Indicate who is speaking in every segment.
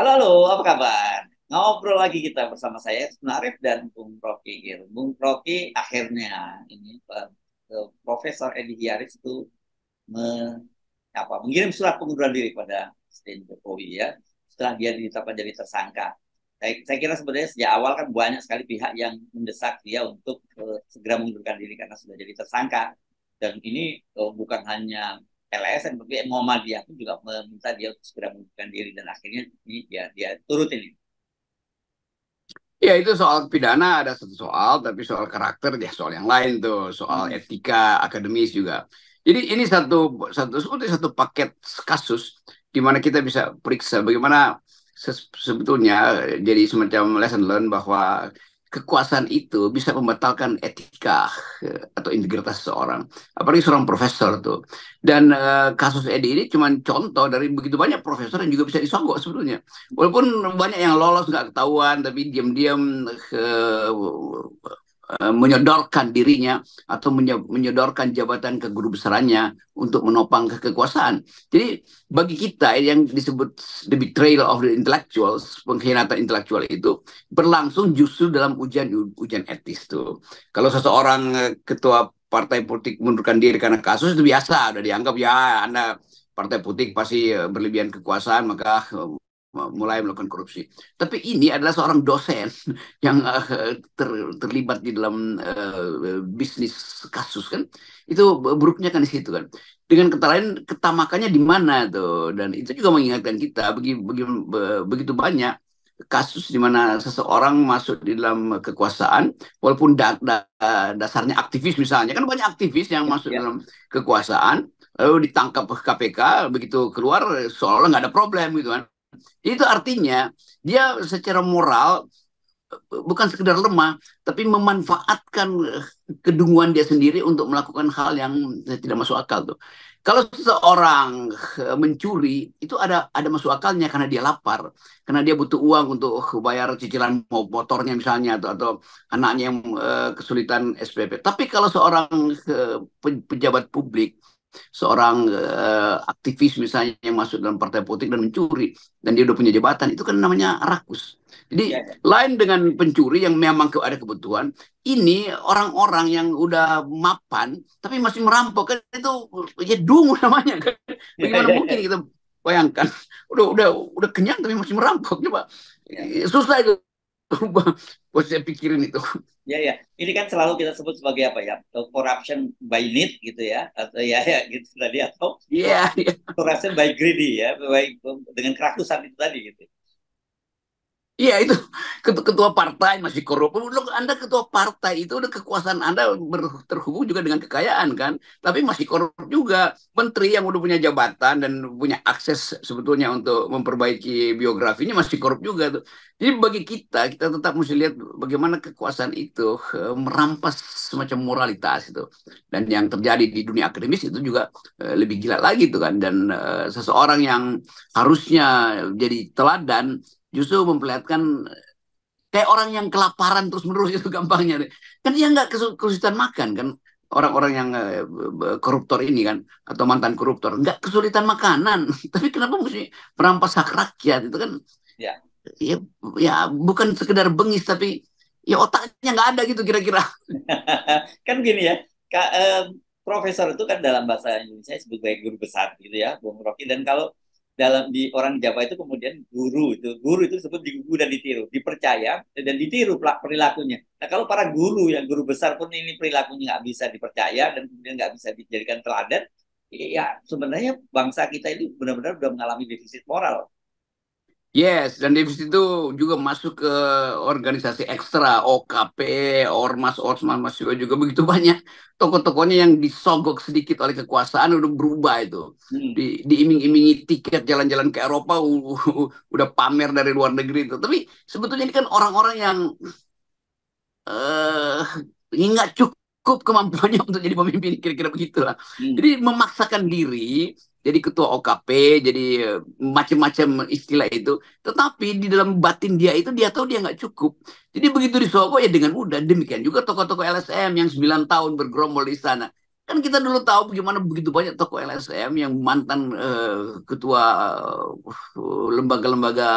Speaker 1: Halo, apa kabar? Ngobrol lagi kita bersama saya, Narif dan Bung Rocky. Gitu. Bung Rocky akhirnya ini Profesor Edi Hiaris itu mengirim surat pengunduran diri pada Presiden Jokowi ya, setelah dia ditetapkan jadi tersangka. Saya kira sebenarnya sejak awal kan banyak sekali pihak yang mendesak dia untuk segera mengundurkan diri karena sudah jadi tersangka. Dan ini bukan hanya LSM, tapi Muhammadiyah pun juga meminta dia untuk segera mengundurkan diri dan akhirnya ini dia turut ini.
Speaker 2: Ya itu soal pidana ada satu soal, tapi soal karakter ya soal yang lain tuh, soal
Speaker 1: Hmm.
Speaker 2: etika akademis juga. Jadi ini satu satu seperti satu paket kasus di mana kita bisa periksa bagaimana sebetulnya jadi semacam lesson learn bahwa kekuasaan itu bisa membatalkan etika atau integritas seseorang, apalagi seorang profesor tuh. Dan kasus Edi ini cuma contoh dari begitu banyak profesor yang juga bisa disogok sebetulnya. Walaupun banyak yang lolos nggak ketahuan, tapi diam-diam menyodorkan dirinya atau menyodorkan jabatan ke guru besarannya untuk menopang kekuasaan. Jadi bagi kita yang disebut the betrayal of the intellectuals, pengkhianatan intelektual itu berlangsung justru dalam ujian etis tuh. Kalau seseorang ketua partai politik mundurkan diri karena kasus itu biasa, udah dianggap ya Anda partai politik pasti berlebihan kekuasaan maka mulai melakukan korupsi. Tapi ini adalah seorang dosen yang terlibat di dalam bisnis kasus kan. Itu buruknya kan di situ kan. Dengan kata lain ketamakannya di mana tuh, dan itu juga mengingatkan kita begitu banyak kasus di mana seseorang masuk di dalam kekuasaan walaupun dasarnya aktivis, misalnya kan banyak aktivis yang
Speaker 1: Ya,
Speaker 2: masuk
Speaker 1: ya.
Speaker 2: dalam kekuasaan lalu ditangkap KPK, begitu keluar seolah nggak ada problem gitu kan. Itu artinya dia secara moral bukan sekedar lemah, tapi memanfaatkan kedunguan dia sendiri untuk melakukan hal yang tidak masuk akal tuh. Kalau seseorang mencuri itu ada masuk akalnya karena dia lapar, karena dia butuh uang untuk bayar cicilan motornya misalnya atau anaknya yang kesulitan SPP. Tapi kalau seorang pejabat publik, seorang aktivis misalnya yang masuk dalam partai politik dan mencuri dan dia udah punya jabatan, itu kan namanya rakus. Jadi
Speaker 1: Ya,
Speaker 2: lain dengan pencuri yang memang ada kebutuhan, ini orang-orang yang udah mapan tapi masih merampok kan, itu ya dungu namanya kan.
Speaker 1: ya,
Speaker 2: Bagaimana
Speaker 1: ya,
Speaker 2: mungkin
Speaker 1: ya.
Speaker 2: kita bayangkan udah kenyang tapi masih merampok, coba.
Speaker 1: Ya.
Speaker 2: Susah itu. Buat saya pikirin itu.
Speaker 1: Ya, ya. Ini kan selalu kita sebut sebagai apa ya? Corruption by need gitu ya, atau ya gitu tadi, atau
Speaker 2: Iya, yeah, yeah.
Speaker 1: corruption by greedy ya, dengan kerakusan itu tadi gitu.
Speaker 2: Iya itu ketua partai masih korup. Loh, Anda ketua partai itu udah kekuasaan Anda terhubung juga dengan kekayaan kan. Tapi masih korup juga. Menteri yang udah punya jabatan dan punya akses sebetulnya untuk memperbaiki biografinya masih korup juga tuh. Jadi bagi kita tetap mesti lihat bagaimana kekuasaan itu merampas semacam moralitas itu. Dan yang terjadi di dunia akademis itu juga lebih gila lagi tuh kan. Dan seseorang yang harusnya jadi teladan justru memperlihatkan kayak orang yang kelaparan terus menerus itu gampangnya. Kan dia nggak kesulitan makan kan, orang-orang yang koruptor ini kan, atau mantan koruptor nggak kesulitan makanan. Tapi kenapa mesti merampas hak rakyat itu kan?
Speaker 1: Ya.
Speaker 2: Ya, ya bukan sekedar bengis, tapi ya otaknya nggak ada gitu kira-kira.
Speaker 1: Kan gini ya, Kak, profesor itu kan dalam bahasa Indonesia sebagai guru besar gitu ya, Bung Rocky. Dan kalau dalam di orang Jawa itu kemudian guru itu disebut digugu dan ditiru, dipercaya dan ditiru perilakunya. Nah kalau para guru yang guru besar pun ini perilakunya nggak bisa dipercaya dan kemudian nggak bisa dijadikan teladan, ya sebenarnya bangsa kita ini benar-benar sudah mengalami defisit moral.
Speaker 2: Yes, dan Davis itu juga masuk ke organisasi ekstra, OKP, Ormas, Ormas, Mahasiswa juga begitu banyak. Tokoh-tokohnya yang disogok sedikit oleh kekuasaan udah berubah itu.
Speaker 1: Hmm.
Speaker 2: Diiming-imingi tiket jalan-jalan ke Eropa, udah pamer dari luar negeri itu. Tapi sebetulnya ini kan orang-orang yang eh nggak cukup kemampuannya untuk jadi pemimpin, kira-kira begitulah.
Speaker 1: Hmm.
Speaker 2: Jadi memaksakan diri jadi ketua OKP, jadi macam-macam istilah itu. Tetapi di dalam batin dia itu dia tahu dia nggak cukup. Jadi begitu disogok ya dengan mudah. Demikian juga tokoh-tokoh LSM yang 9 tahun bergerombol di sana. Kan kita dulu tahu bagaimana begitu banyak tokoh LSM yang mantan ketua lembaga-lembaga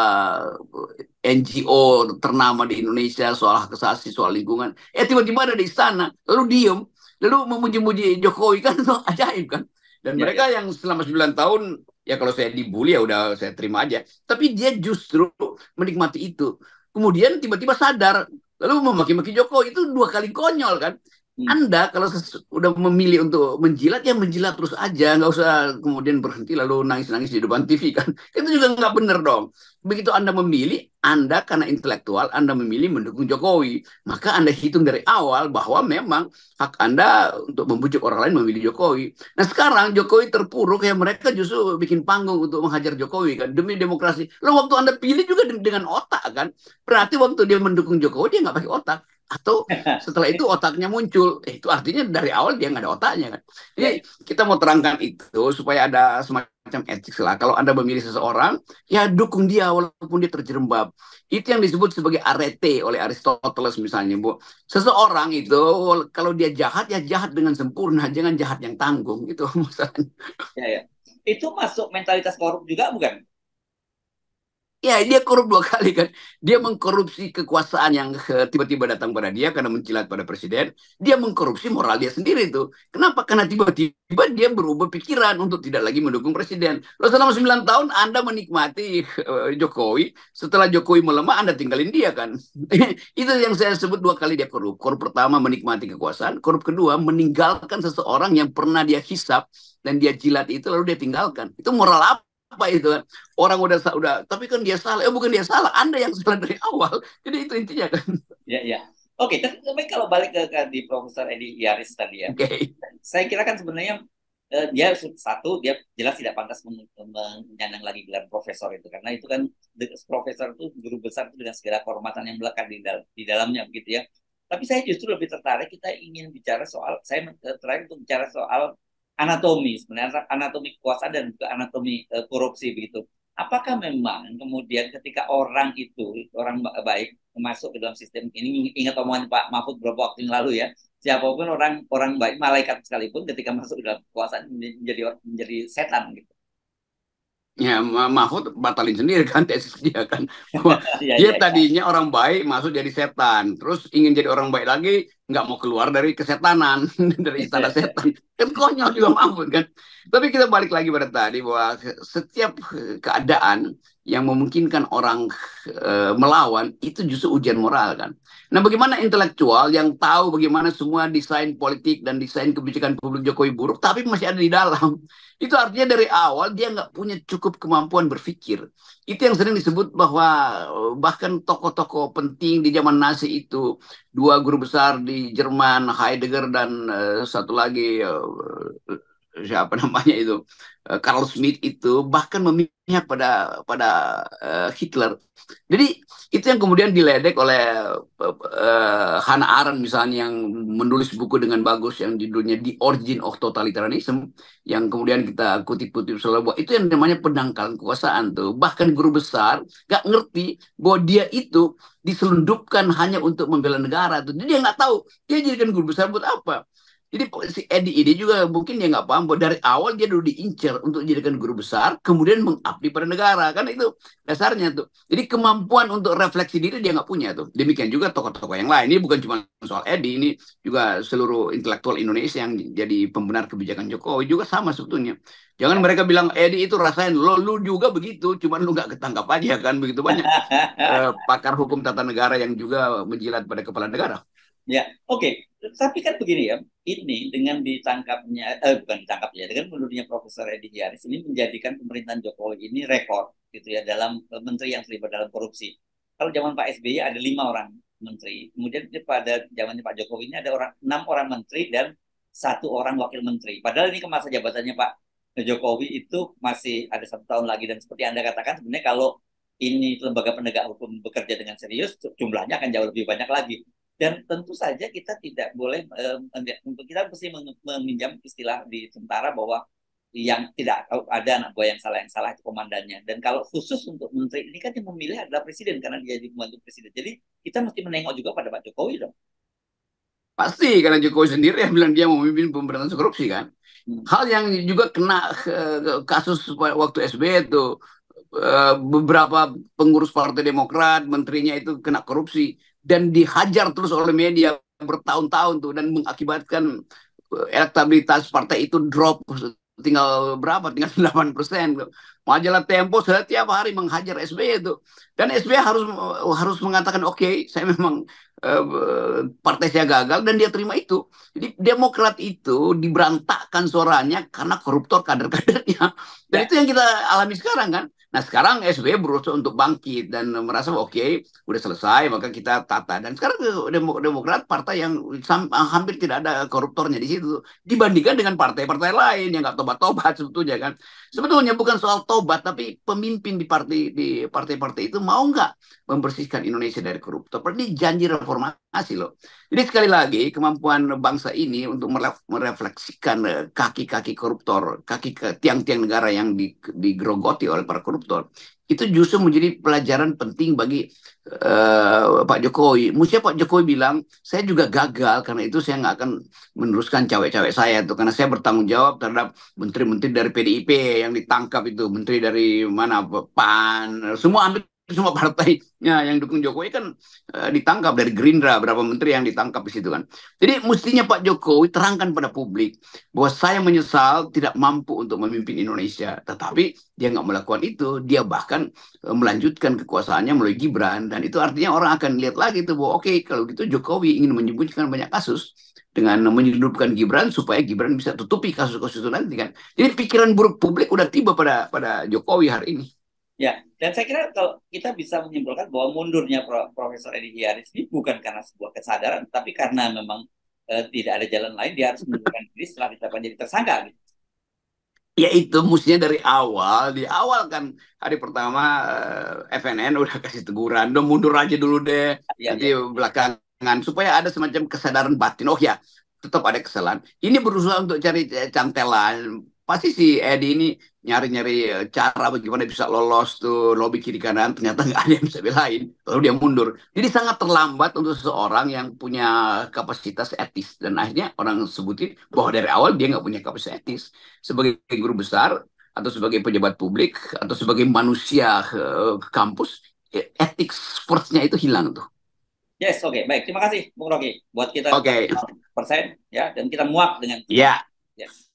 Speaker 2: NGO ternama di Indonesia soal hak asasi, soal lingkungan. Tiba-tiba ada di istana, lalu diem, lalu memuji-muji Jokowi, kan itu ajaib kan. Dan
Speaker 1: Ya,
Speaker 2: mereka
Speaker 1: ya.
Speaker 2: yang selama 9 tahun, ya kalau saya dibully ya udah saya terima aja. Tapi dia justru menikmati itu. Kemudian tiba-tiba sadar, lalu memaki-maki Jokowi, itu dua kali konyol kan.
Speaker 1: Hmm.
Speaker 2: Anda kalau udah memilih untuk menjilat, ya menjilat terus aja, nggak usah kemudian berhenti lalu nangis-nangis di depan TV kan. Itu juga nggak bener dong. Begitu Anda memilih, Anda karena intelektual, Anda memilih mendukung Jokowi, maka Anda hitung dari awal bahwa memang hak Anda untuk membujuk orang lain memilih Jokowi. Nah sekarang Jokowi terpuruk, ya mereka justru bikin panggung untuk menghajar Jokowi kan, demi demokrasi. Lalu waktu Anda pilih juga dengan otak kan, berarti waktu dia mendukung Jokowi dia nggak pakai otak. Atau setelah itu otaknya muncul, itu artinya dari awal dia nggak ada otaknya kan. Jadi
Speaker 1: Ya,
Speaker 2: kita mau terangkan itu supaya ada semacam etik lah. Kalau Anda memilih seseorang, ya dukung dia walaupun dia terjerembab. Itu yang disebut sebagai arete oleh Aristoteles misalnya, Bu. Seseorang itu kalau dia jahat, ya jahat dengan sempurna, jangan jahat yang tanggung. Itu masalahnya.
Speaker 1: ya, ya. Itu masuk mentalitas korup juga bukan?
Speaker 2: Ya, dia korup dua kali kan. Dia mengkorupsi kekuasaan yang tiba-tiba datang pada dia karena mencilat pada presiden. Dia mengkorupsi moral dia sendiri tuh. Kenapa? Karena tiba-tiba dia berubah pikiran untuk tidak lagi mendukung presiden. Lalu selama 9 tahun Anda menikmati Jokowi. Setelah Jokowi melemah, Anda tinggalin dia kan. Itu yang saya sebut dua kali dia korup. Korup pertama menikmati kekuasaan. Korup kedua meninggalkan seseorang yang pernah dia hisap dan dia jilat itu lalu dia tinggalkan. Itu moral apa itu kan? Orang udah, tapi kan dia salah. Bukan dia salah, Anda yang salah dari awal. Jadi itu intinya kan.
Speaker 1: Ya, ya. Oke, tapi kalau balik ke di Profesor Edi Yaris tadi ya,
Speaker 2: Oke. Okay.
Speaker 1: saya kira kan sebenarnya dia satu dia jelas tidak pantas menyandang lagi gelar profesor itu karena itu kan profesor itu guru besar itu dengan segala kehormatan yang melekat di dalamnya begitu ya. Tapi saya justru lebih tertarik kita ingin bicara soal saya tertarik untuk bicara soal anatomi sebenarnya anatomi kekuasaan dan juga anatomi korupsi begitu. Apakah memang kemudian ketika orang itu orang baik masuk ke dalam sistem ini ingat omongan Pak Mahfud beberapa waktu yang lalu ya siapapun orang orang baik malaikat sekalipun ketika masuk dalam kekuasaan menjadi setan gitu.
Speaker 2: Ya, Mahfud batalin sendiri kan tesis dia kan. Bahwa
Speaker 1: Iya,
Speaker 2: dia
Speaker 1: iya, iya.
Speaker 2: tadinya orang baik masuk jadi setan. Terus ingin jadi orang baik lagi, nggak mau keluar dari kesetanan, dari istana setan. Kan konyol juga Mahfud kan. Tapi kita balik lagi pada tadi bahwa setiap keadaan yang memungkinkan orang melawan, itu justru ujian moral kan. Nah bagaimana intelektual yang tahu bagaimana semua desain politik dan desain kebijakan publik Jokowi buruk, tapi masih ada di dalam. Itu artinya dari awal dia nggak punya cukup kemampuan berpikir. Itu yang sering disebut bahwa bahkan tokoh-tokoh penting di zaman Nazi itu, dua guru besar di Jerman, Heidegger dan satu lagi siapa namanya itu, Carl Schmitt itu bahkan memihak pada Hitler. Jadi itu yang kemudian diledek oleh Hannah Arendt misalnya yang menulis buku dengan bagus yang judulnya The Origin of Totalitarianism, yang kemudian kita kutip-kutip selalu bahwa itu yang namanya pendangkalan kekuasaan tuh. Bahkan guru besar gak ngerti bahwa dia itu diselundupkan hanya untuk membela negara tuh. Jadi dia nggak tahu dia jadikan guru besar buat apa. Jadi si Edi ini juga mungkin dia nggak paham bahwa dari awal dia dulu diincar untuk dijadikan guru besar, kemudian mengabdi pada negara. Kan itu dasarnya tuh. Jadi kemampuan untuk refleksi diri dia nggak punya tuh. Demikian juga tokoh-tokoh yang lain. Ini bukan cuma soal Edi, ini juga seluruh intelektual Indonesia yang jadi pembenar kebijakan Jokowi juga sama sebetulnya. Jangan mereka bilang Edi itu rasain lo, lu juga begitu, cuman lu nggak ketangkap aja kan begitu banyak pakar hukum tata negara yang juga menjilat pada kepala negara.
Speaker 1: Ya, oke. Tapi kan begini ya, ini dengan ditangkapnya, bukan ditangkapnya, dengan mundurnya Profesor Edi Hiaris ini menjadikan pemerintahan Jokowi ini rekor gitu ya dalam menteri yang terlibat dalam korupsi. Kalau zaman Pak SBY ada 5 orang menteri, kemudian pada zamannya Pak Jokowi ini ada 6 orang menteri dan 1 orang wakil menteri. Padahal ini ke masa jabatannya Pak Jokowi itu masih ada 1 tahun lagi dan seperti Anda katakan sebenarnya kalau ini lembaga penegak hukum bekerja dengan serius, jumlahnya akan jauh lebih banyak lagi. Dan tentu saja kita tidak boleh kita mesti meminjam istilah di tentara bahwa yang tidak ada anak buah yang salah itu komandannya. Dan kalau khusus untuk menteri ini kan yang memilih adalah presiden karena dia jadi pembantu presiden. Jadi kita mesti menengok juga pada Pak Jokowi dong.
Speaker 2: Pasti, karena Jokowi sendiri yang bilang dia mau memimpin pemberantasan korupsi kan.
Speaker 1: Hmm.
Speaker 2: Hal yang juga kena kasus waktu SBY itu, beberapa pengurus Partai Demokrat, menterinya itu kena korupsi dan dihajar terus oleh media bertahun-tahun tuh, dan mengakibatkan elektabilitas partai itu drop tinggal berapa? Tinggal 8%. Majalah Tempo setiap hari menghajar SBY itu. Dan SBY harus mengatakan oke, okay, saya memang partai saya gagal, dan dia terima itu. Jadi Demokrat itu diberantakkan suaranya karena koruptor kader-kadernya. Dan
Speaker 1: Ya,
Speaker 2: itu yang kita alami sekarang kan. Nah sekarang SBY berusaha untuk bangkit dan merasa oke, okay, udah selesai, maka kita tata. Dan sekarang Demokrat partai yang hampir tidak ada koruptornya di situ, dibandingkan dengan partai-partai lain yang nggak tobat-tobat sebetulnya kan. Sebetulnya bukan soal tobat, tapi pemimpin di partai-partai itu mau nggak membersihkan Indonesia dari koruptor. Ini janji reformasi loh. Jadi sekali lagi kemampuan bangsa ini untuk merefleksikan kaki-kaki koruptor, kaki ke tiang-tiang negara yang digerogoti oleh para koruptor, itu justru menjadi pelajaran penting bagi Pak Jokowi. Mestinya Pak Jokowi bilang, saya juga gagal karena itu saya nggak akan meneruskan cawe-cawe saya tuh, karena saya bertanggung jawab terhadap menteri-menteri dari PDIP yang ditangkap itu, menteri dari mana, PAN, semua ambil, semua partainya yang dukung Jokowi kan ditangkap, dari Gerindra berapa menteri yang ditangkap di situ kan. Jadi mestinya Pak Jokowi terangkan pada publik bahwa saya menyesal tidak mampu untuk memimpin Indonesia, tetapi dia nggak melakukan itu, dia bahkan melanjutkan kekuasaannya melalui Gibran, dan itu artinya orang akan lihat lagi tuh bahwa oke, kalau gitu Jokowi ingin menyembunyikan banyak kasus dengan menyeludupkan Gibran supaya Gibran bisa tutupi kasus-kasus itu nanti kan. Jadi pikiran buruk publik udah tiba pada Jokowi hari ini.
Speaker 1: ya. Dan saya kira kalau kita bisa menyimpulkan bahwa mundurnya Profesor Edi Hiaris ini bukan karena sebuah kesadaran, tapi karena memang tidak ada jalan lain, dia harus mundurkan diri setelah ditetapkan jadi tersangka. Gitu.
Speaker 2: Ya itu mestinya dari awal, di awal kan hari pertama FNN udah kasih teguran, udah mundur aja dulu deh,
Speaker 1: Ya,
Speaker 2: nanti
Speaker 1: ya.
Speaker 2: belakangan supaya ada semacam kesadaran batin. Oh ya, tetap ada kesalahan. Ini berusaha untuk cari cantelan. Pasti si Edi ini nyari-nyari cara bagaimana bisa lolos tuh lobby kiri kanan, ternyata nggak ada yang bisa belain, lalu dia mundur. Jadi sangat terlambat untuk seseorang yang punya kapasitas etis, dan akhirnya orang sebutin bahwa dari awal dia nggak punya kapasitas etis sebagai guru besar, atau sebagai pejabat publik, atau sebagai manusia ke kampus. Etik first-nya itu hilang tuh.
Speaker 1: Yes, oke, baik. Terima kasih, Bung Rocky, buat kita
Speaker 2: Oke,
Speaker 1: persen ya, dan kita muak dengan kita.
Speaker 2: ya.
Speaker 1: Yes.